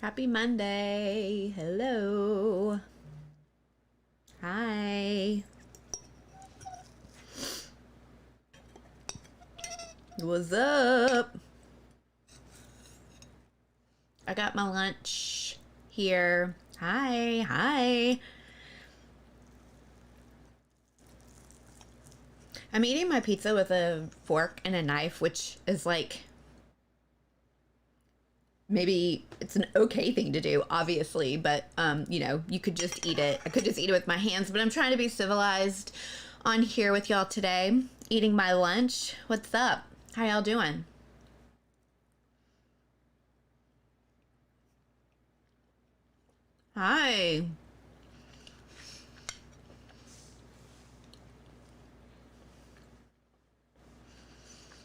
Happy Monday. Hello. Hi. What's up? I got my lunch here. Hi. Hi. I'm eating my pizza with a fork and a knife, which is like maybe it's an okay thing to do, obviously, but you could just eat it. I could just eat it with my hands, but I'm trying to be civilized on here with y'all today, eating my lunch. What's up? How y'all doing? Hi.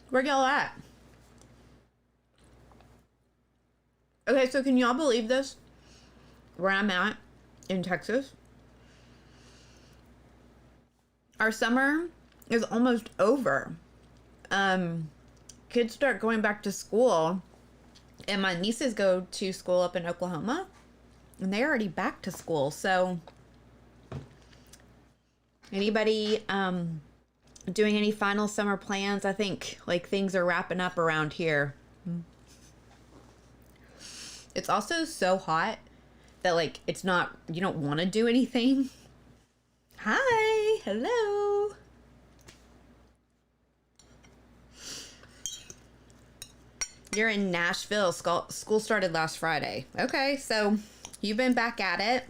Where y'all at? Okay, so can y'all believe this? Where I'm at in Texas, our summer is almost over. Um, Kids start going back to school, and my nieces go to school up in Oklahoma, and they're already back to school. So, anybody doing any final summer plans? I think like things are wrapping up around here. It's also so hot that like it's not, you don't want to do anything. Hi, hello. You're in Nashville. School started last Friday. Okay, so you've been back at it.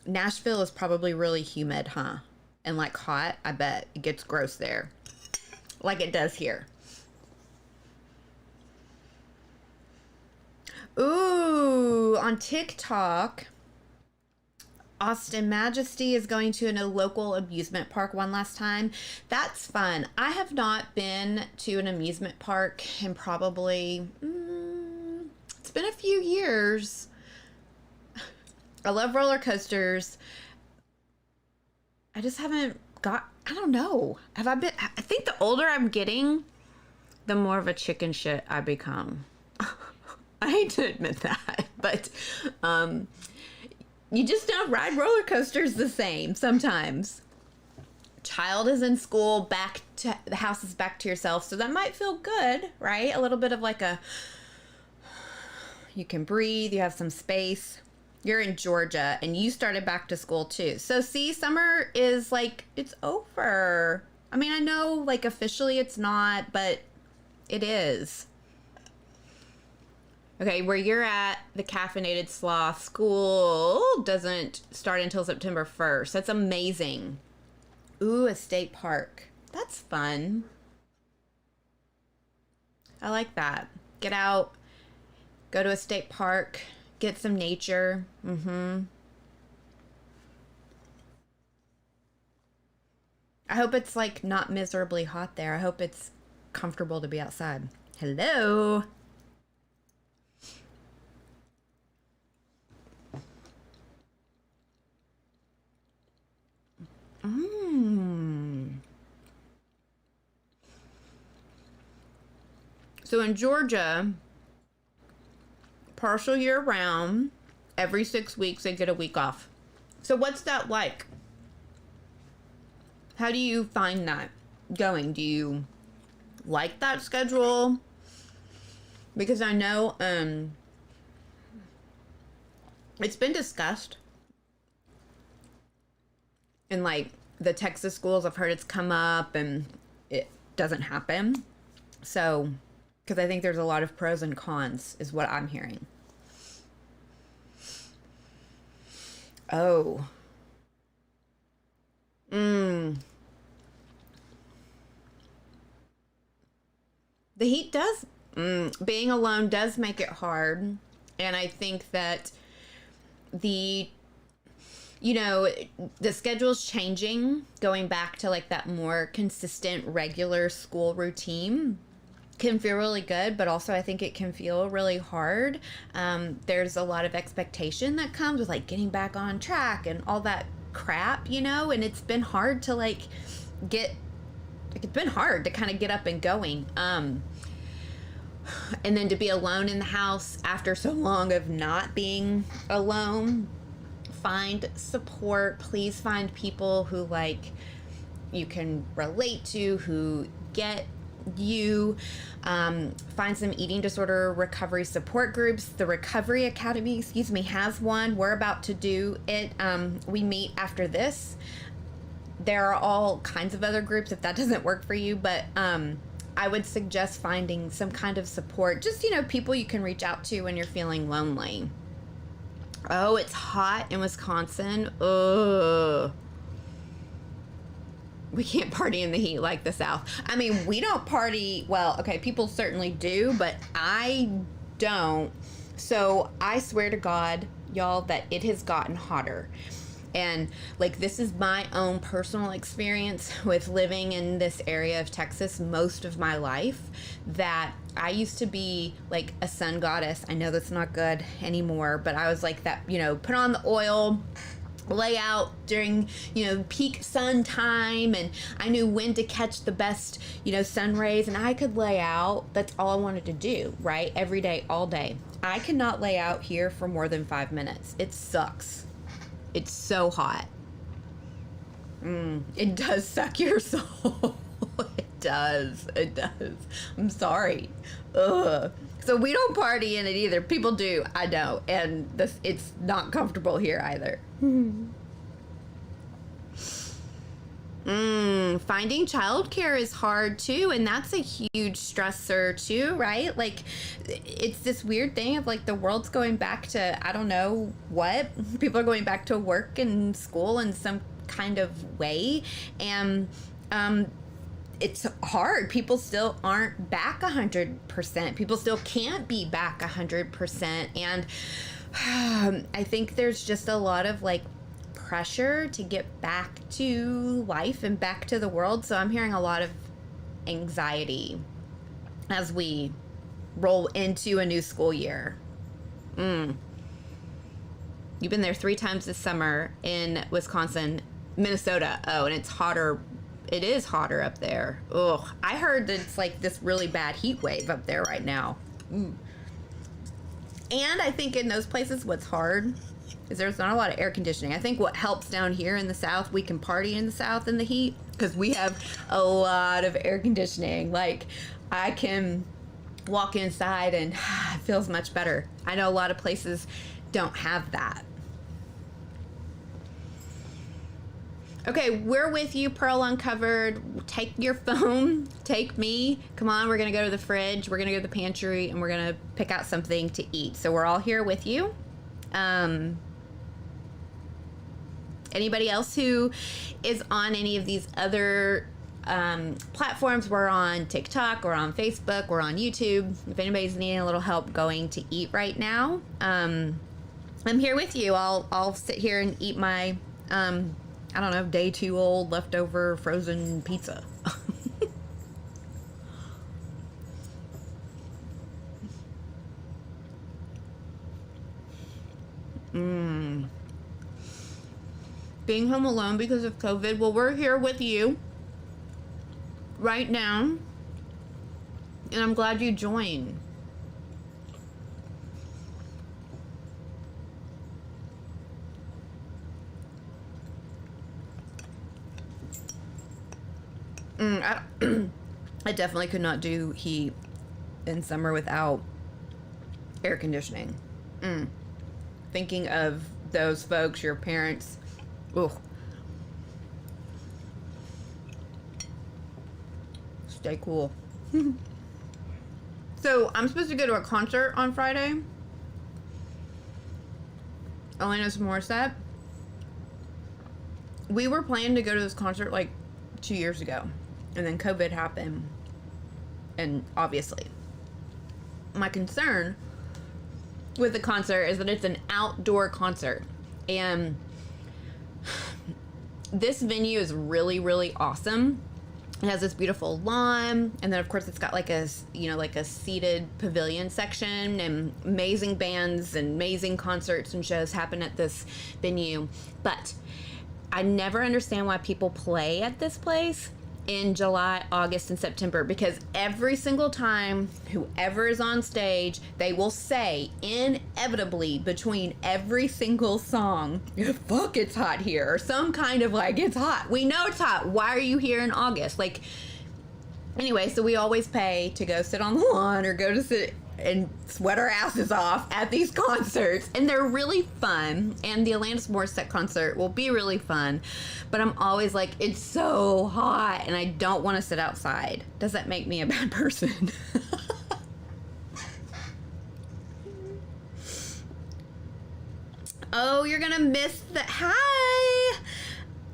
Nashville is probably really humid, huh? And like hot. I bet it gets gross there, like it does here. Ooh, on TikTok, Austin Majesty is going to a local amusement park one last time. That's fun. I have not been to an amusement park in probably, it's been a few years. I love roller coasters. I just haven't I don't know. I think the older I'm getting, the more of a chicken shit I become. I hate to admit that, but you just don't ride roller coasters the same sometimes. Child is in school, the house is back to yourself, so that might feel good, right? A little bit of like you can breathe, you have some space. You're in Georgia, and you started back to school too. So see, summer is like, it's over. I mean, I know like officially it's not, but it is. Okay, where you're at, the Caffeinated Sloth school doesn't start until September 1st. That's amazing. Ooh, a state park. That's fun. I like that. Get out, go to a state park, get some nature. I hope it's like not miserably hot there. I hope it's comfortable to be outside. Hello. So in Georgia, partial year round, every 6 weeks they get a week off. So what's that like? How do you find that going? Do you like that schedule? Because I know it's been discussed in like the Texas schools. I've heard it's come up and it doesn't happen. So, because I think there's a lot of pros and cons is what I'm hearing. Oh. The heat does, being alone does make it hard. And I think that the the schedule's changing, going back to like that more consistent regular school routine can feel really good, but also I think it can feel really hard. There's a lot of expectation that comes with like getting back on track and all that crap, and it's been hard to it's been hard to kind of get up and going. And then to be alone in the house after so long of not being alone, find support. Please find people who like you can relate to, who get you. Find some eating disorder recovery support groups. The Recovery Academy, has one. We're about to do it. We meet after this. There are all kinds of other groups if that doesn't work for you, but I would suggest finding some kind of support. Just, people you can reach out to when you're feeling lonely. Oh, it's hot in Wisconsin. Ugh. We can't party in the heat like the South. I mean, we don't party. Well, okay, people certainly do, but I don't. So I swear to God, y'all, that it has gotten hotter. And like, this is my own personal experience with living in this area of Texas most of my life, that I used to be like a sun goddess. I know that's not good anymore, but I was like that, put on the oil, lay out during, peak sun time, and I knew when to catch the best, sun rays, and I could lay out. That's all I wanted to do, right? Every day, all day. I cannot lay out here for more than 5 minutes. It sucks. It's so hot. It does suck your soul. It does. I'm sorry. Ugh. So we don't party in it either. People do. I know. And it's not comfortable here either. Finding childcare is hard too, and that's a huge stressor too, right? Like, it's this weird thing of like the world's going back to, I don't know what, people are going back to work and school in some kind of way, and it's hard. People still aren't back 100%. People still can't be back 100%, and I think there's just a lot of like pressure to get back to life and back to the world. So I'm hearing a lot of anxiety as we roll into a new school year. You've been there 3 times this summer in Wisconsin, Minnesota. Oh, and it's hotter. It is hotter up there. Ugh. I heard that it's like this really bad heat wave up there right now. And I think in those places, what's hard is there's not a lot of air conditioning. I think what helps down here in the South, we can party in the South in the heat because we have a lot of air conditioning. Like, I can walk inside and it feels much better. I know a lot of places don't have that. Okay, we're with you, Pearl Uncovered. Take your phone, take me. Come on, we're gonna go to the fridge, we're gonna go to the pantry, and we're gonna pick out something to eat. So we're all here with you. Anybody else who is on any of these other platforms, we're on TikTok, we're on Facebook, we're on YouTube. If anybody's needing a little help going to eat right now, I'm here with you. I'll sit here and eat my, I don't know, day 2 old leftover frozen pizza. Being home alone because of COVID. Well, we're here with you right now, and I'm glad you joined. I definitely could not do heat in summer without air conditioning. Thinking of those folks, your parents. Ugh. Stay cool. So I'm supposed to go to a concert on Friday. Alanis Morissette. We were planning to go to this concert like 2 years ago, and then COVID happened. And obviously, my concern with the concert is that it's an outdoor concert, and this venue is really, really awesome. It has this beautiful lawn, and then of course it's got like a, like a seated pavilion section, and amazing bands and amazing concerts and shows happen at this venue. But I never understand why people play at this place. in July, August, and September, because every single time whoever is on stage, they will say inevitably between every single song, fuck, it's hot here, or some kind of like, it's hot. We know it's hot. Why are you here in August? Like, anyway, so we always pay to go sit on the lawn or go to sit and sweat our asses off at these concerts, and they're really fun, and the Alanis Morissette concert will be really fun, but I'm always like, it's so hot and I don't want to sit outside. Does that make me a bad person? Oh, you're gonna miss the hi.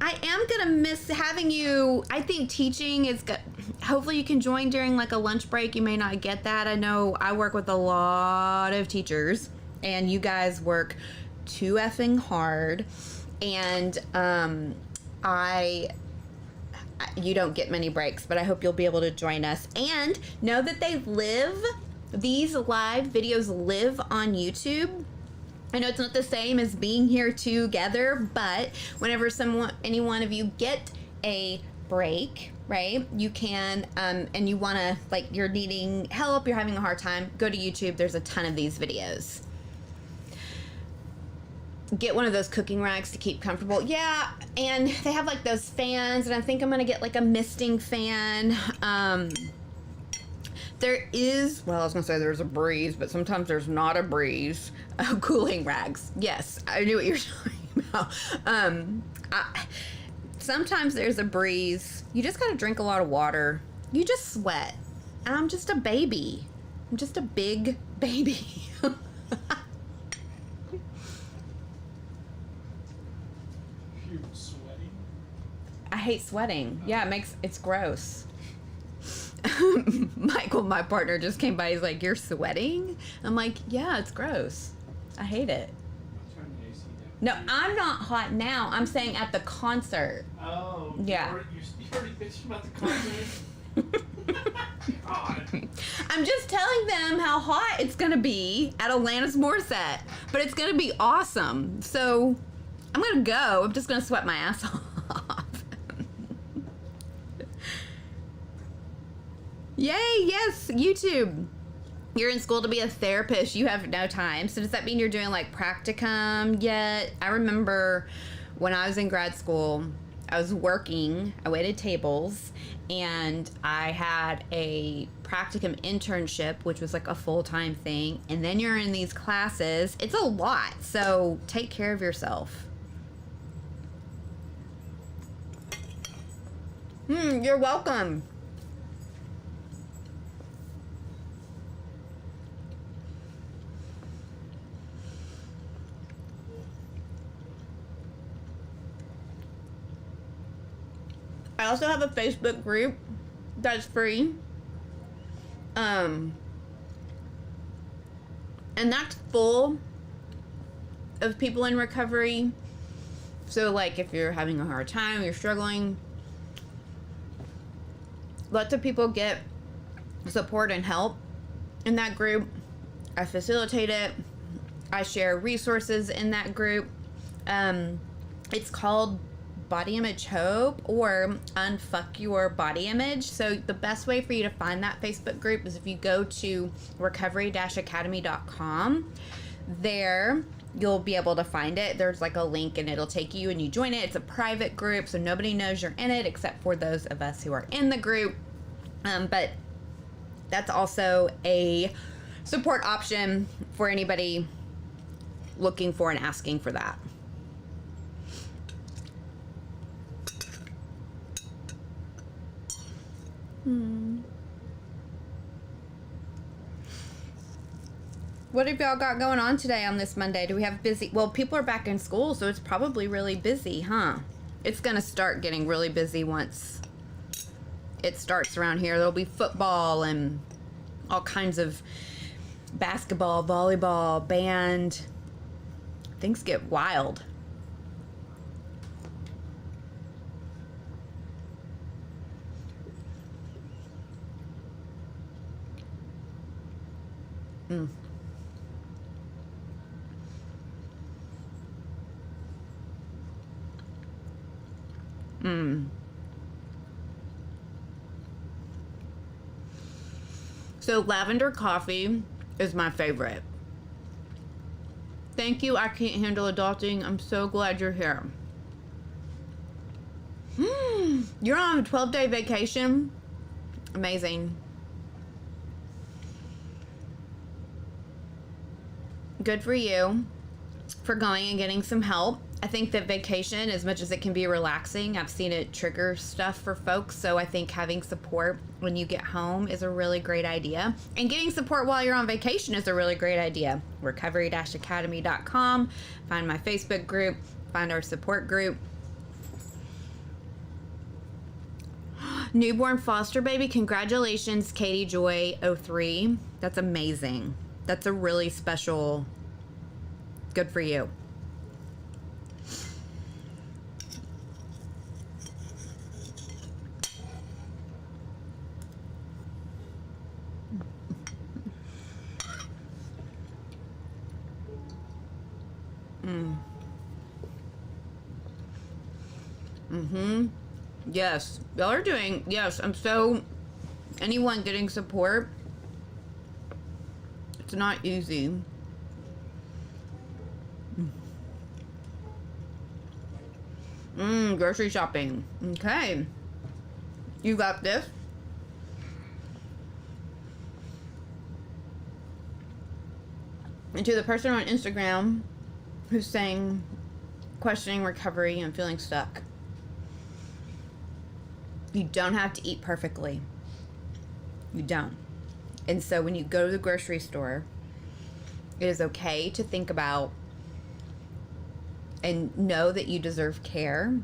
I am gonna miss having you. I think teaching is good. Hopefully you can join during like a lunch break. You may not get that. I know I work with a lot of teachers, and you guys work too effing hard, and you don't get many breaks, but I hope you'll be able to join us. And know that these live videos live on YouTube. I know it's not the same as being here together, but whenever any one of you get a break, right, you can, and you want to, like, you're needing help, you're having a hard time, go to YouTube. There's a ton of these videos. Get one of those cooking rags to keep comfortable. Yeah, and they have, like, those fans, and I think I'm going to get, like, a misting fan. There is, well, I was going to say there's a breeze, but sometimes there's not a breeze. Cooling rags. Yes, I knew what you were talking about. Sometimes there's a breeze. You just got to drink a lot of water. You just sweat. And I'm just a baby. I'm just a big baby. You're sweating? I hate sweating. Yeah, it's gross. Michael, my partner, just came by. He's like, "You're sweating?" I'm like, "Yeah, it's gross. I hate it." Turn the AC No, down. I'm not hot now. I'm saying at the concert. Oh. Yeah. You already bitched about the concert? God. I'm just telling them how hot it's gonna be at Alanis Morissette, but it's gonna be awesome. So I'm gonna go. I'm just gonna sweat my ass off. Yay, yes, YouTube. You're in school to be a therapist. You have no time. So does that mean you're doing like practicum yet? I remember when I was in grad school, I was working, I waited tables, and I had a practicum internship, which was like a full-time thing. And then you're in these classes. It's a lot. So take care of yourself. You're welcome. I also have a Facebook group that's free. And that's full of people in recovery. So like if you're having a hard time, you're struggling, lots of people get support and help in that group. I facilitate it. I share resources in that group. It's called Body Image Hope or Unfuck Your Body Image. So the best way for you to find that Facebook group is if you go to recovery-academy.com. There you'll be able to find it. There's like a link and it'll take you and you join it. It's a private group, so nobody knows you're in it except for those of us who are in the group. But that's also a support option for anybody looking for and asking for that. What have y'all got going on today on this Monday? Do we have busy? Well, people are back in school, so it's probably really busy, huh? It's gonna start getting really busy once it starts around here. There'll be football and all kinds of basketball, volleyball, band. Things get wild. So lavender coffee is my favorite. Thank you. I can't handle adulting. I'm so glad you're here. You're on a 12-day vacation. Amazing. Good for you for going and getting some help. I think that vacation, as much as it can be relaxing, I've seen it trigger stuff for folks. So I think having support when you get home is a really great idea. And getting support while you're on vacation is a really great idea. Recovery-academy.com. Find my Facebook group. Find our support group. Newborn foster baby. Congratulations, Katie Joy 03. That's amazing. That's a really special. Good for you. Yes, y'all are doing, yes, I'm so, anyone getting support, it's not easy. Grocery shopping. Okay. You got this. And to the person on Instagram who's saying, questioning recovery and feeling stuck, you don't have to eat perfectly. You don't. And so when you go to the grocery store, it is okay to think about and know that you deserve care.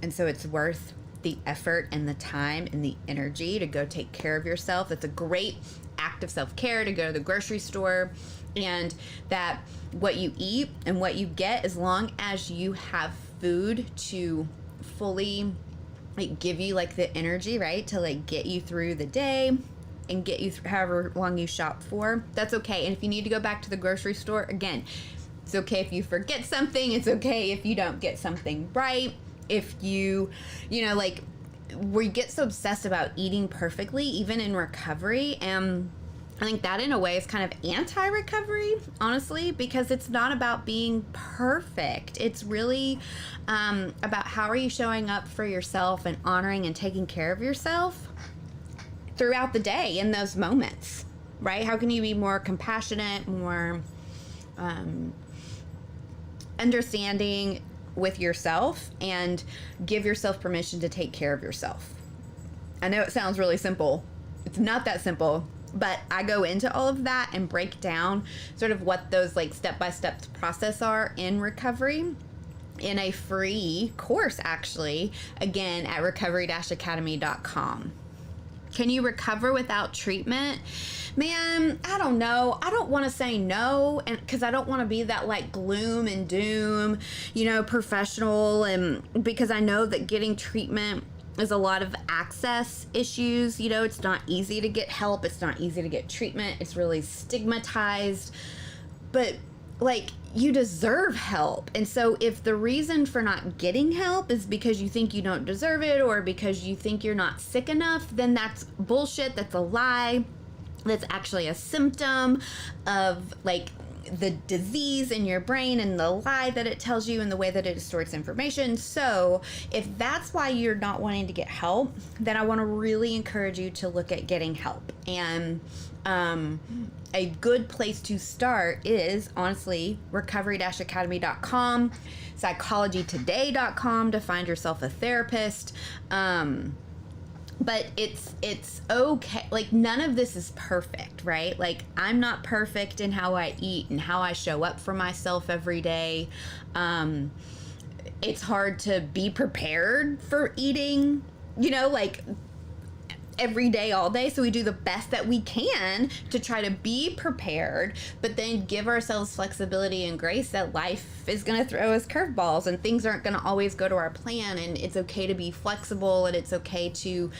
And so it's worth the effort and the time and the energy to go take care of yourself. It's a great act of self-care to go to the grocery store, and that what you eat and what you get, as long as you have food to fully like give you like the energy, right, to like get you through the day and get you through however long you shop for, that's okay. And if you need to go back to the grocery store, again, it's okay if you forget something. It's okay if you don't get something right. If you know, like, we get so obsessed about eating perfectly, even in recovery. And I think that in a way is kind of anti-recovery, honestly, because it's not about being perfect. It's really about how are you showing up for yourself and honoring and taking care of yourself throughout the day in those moments, right? How can you be more compassionate, more understanding with yourself, and give yourself permission to take care of yourself? I know it sounds really simple. It's not that simple, but I go into all of that and break down sort of what those like step-by-step process are in recovery in a free course, actually, again, at recovery-academy.com. Can you recover without treatment? Man, I don't know. I don't want to say no, and because I don't want to be that like gloom and doom, you know, professional, and because I know that getting treatment is a lot of access issues. You know, it's not easy to get help. It's not easy to get treatment. It's really stigmatized. But like, you deserve help. And so if the reason for not getting help is because you think you don't deserve it, or because you think you're not sick enough, then that's bullshit. That's a lie. That's actually a symptom of like the disease in your brain and the lie that it tells you and the way that it distorts information. So if that's why you're not wanting to get help, then I want to really encourage you to look at getting help. And a good place to start is honestly recovery-academy.com, psychologytoday.com to find yourself a therapist. But it's okay. Like, none of this is perfect, right? Like, I'm not perfect in how I eat and how I show up for myself every day. It's hard to be prepared for eating, you know, like every day, all day. So we do the best that we can to try to be prepared, but then give ourselves flexibility and grace that life is going to throw us curveballs and things aren't going to always go to our plan. And it's okay to be flexible, and it's okay to, you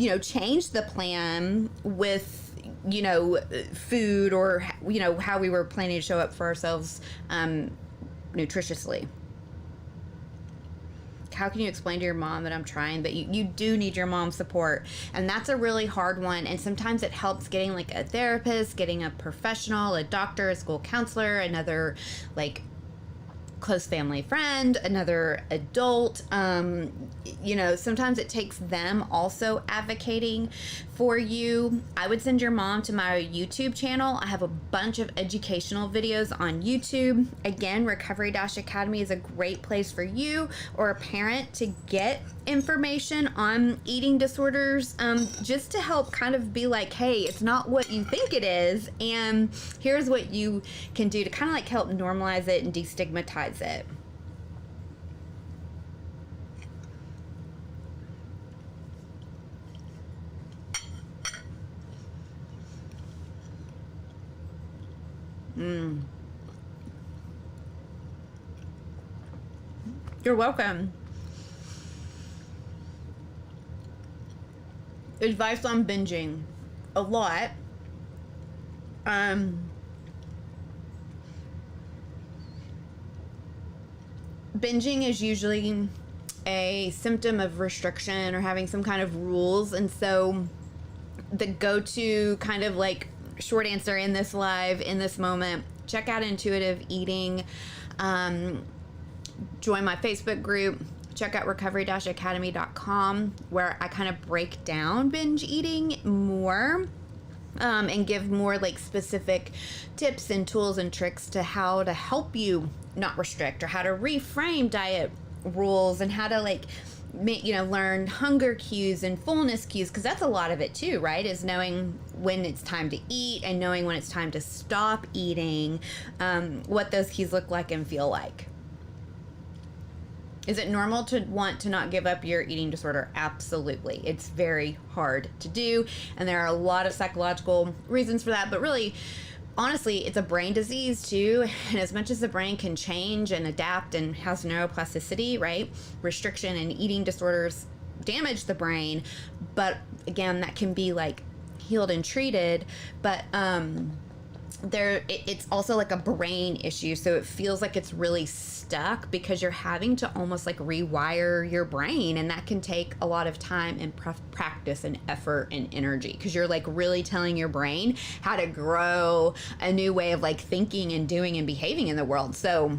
know, change the plan with, you know, food, or, you know, how we were planning to show up for ourselves, nutritiously. how can you explain to your mom that I'm trying? But you do need your mom's support. And that's a really hard one. And sometimes it helps getting like a therapist, getting a professional, a doctor, a school counselor, another like close family friend, another adult. Sometimes it takes them also advocating for you. I would send your mom to my YouTube channel. I have a bunch of educational videos on YouTube. Again, Recovery-Academy is a great place for you or a parent to get information on eating disorders, just to help kind of be like, hey, it's not what you think it is, and here's what you can do to kind of like help normalize it and destigmatize it. You're welcome. Advice on binging. A lot. Binging is usually a symptom of restriction or having some kind of rules, and so the go-to kind of like short answer in this live, in this moment, check out intuitive eating. Join my Facebook group. Check out recovery-academy.com, where I kind of break down binge eating more, and give more like specific tips and tools and tricks to how to help you not restrict, or how to reframe diet rules, and how to like learn hunger cues and fullness cues, because that's a lot of it too, right? Is knowing when it's time to eat and knowing when it's time to stop eating, what those cues look like and feel like. Is it normal to want to not give up your eating disorder? Absolutely. It's very hard to do, and there are a lot of psychological reasons for that, but really, honestly, it's a brain disease too, and as much as the brain can change and adapt and has neuroplasticity, right? Restriction and eating disorders damage the brain, but again, that can be like healed and treated, but it's also like a brain issue, so it feels like it's really stuck because you're having to almost like rewire your brain, and that can take a lot of time and practice and effort and energy, because you're like really telling your brain how to grow a new way of like thinking and doing and behaving in the world. So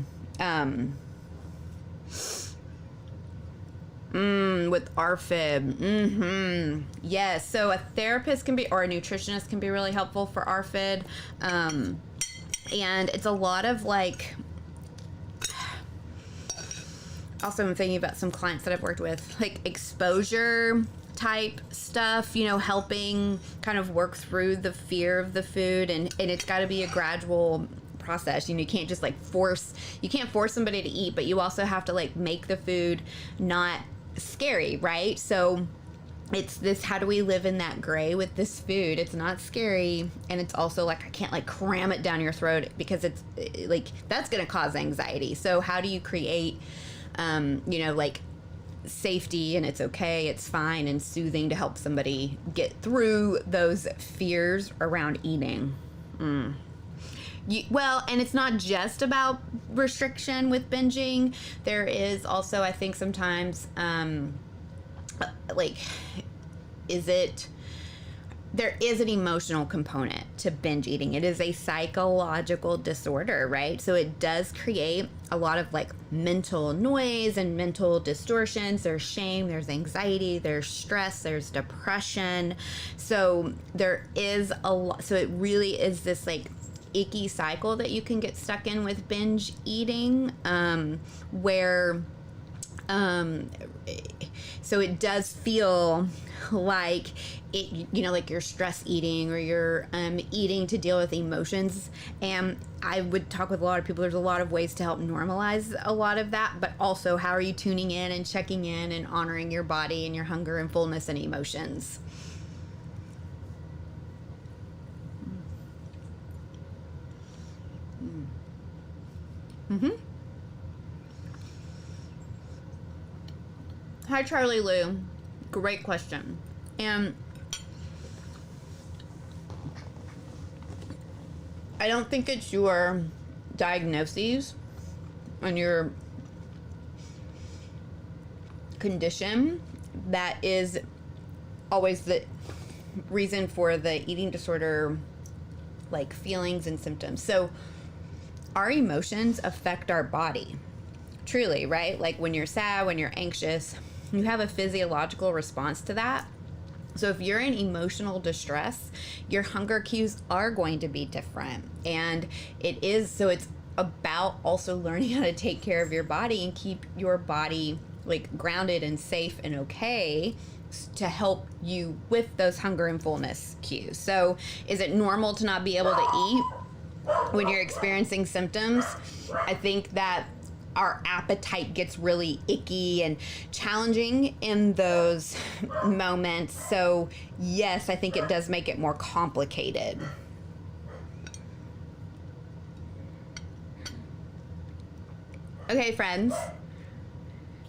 with ARFID. Yes. So a therapist can be, or a nutritionist can be really helpful for ARFID. And it's a lot of like, also I'm thinking about some clients that I've worked with, like exposure type stuff, helping kind of work through the fear of the food. And it's got to be a gradual process. You can't just like you can't force somebody to eat, but you also have to like make the food not scary, right? So it's this, how do we live in that gray with this food? It's not scary, and it's also like I can't like cram it down your throat, because it's like that's going to cause anxiety. So how do you create like safety, and it's okay, it's fine and soothing to help somebody get through those fears around eating. Well, and it's not just about restriction with binging. There is also, I think sometimes, there is an emotional component to binge eating. It is a psychological disorder, right? So it does create a lot of like mental noise and mental distortions. There's shame, there's anxiety, there's stress, there's depression. So there is a lot. So it really is this like icky cycle that you can get stuck in with binge eating, where so it does feel like it, like you're stress eating, or you're eating to deal with emotions. And I would talk with a lot of people, there's a lot of ways to help normalize a lot of that, but also how are you tuning in and checking in and honoring your body and your hunger and fullness and emotions. Hi, Charlie Lou. Great question. And I don't think it's your diagnoses and your condition that is always the reason for the eating disorder, like feelings and symptoms. So our emotions affect our body, truly, right? Like when you're sad, when you're anxious, you have a physiological response to that. So if you're in emotional distress, your hunger cues are going to be different. And it's about also learning how to take care of your body and keep your body like grounded and safe and okay to help you with those hunger and fullness cues. So is it normal to not be able to eat when you're experiencing symptoms? I think that our appetite gets really icky and challenging in those moments. So yes, I think it does make it more complicated. Okay, friends.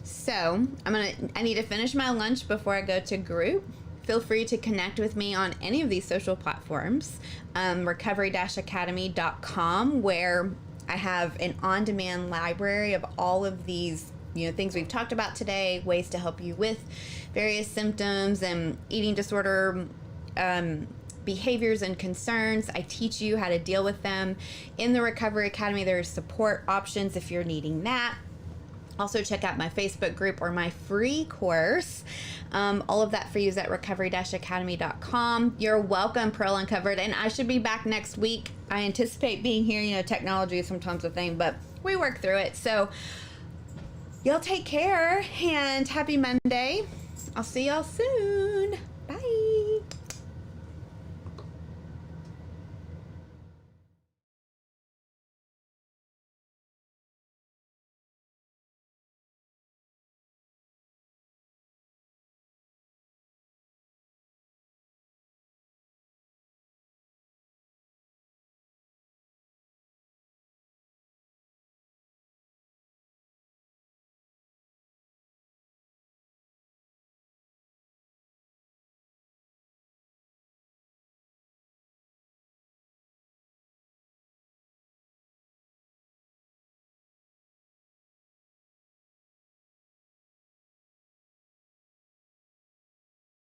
So I need to finish my lunch before I go to group. Feel free to connect with me on any of these social platforms, recovery-academy.com, where I have an on-demand library of all of these, things we've talked about today, ways to help you with various symptoms and eating disorder behaviors and concerns. I teach you how to deal with them. In the Recovery Academy, there's support options if you're needing that. Also, check out my Facebook group or my free course. All of that for you is at recovery-academy.com. You're welcome, Pearl Uncovered. And I should be back next week. I anticipate being here. Technology is sometimes a thing, but we work through it. So y'all take care and happy Monday. I'll see y'all soon.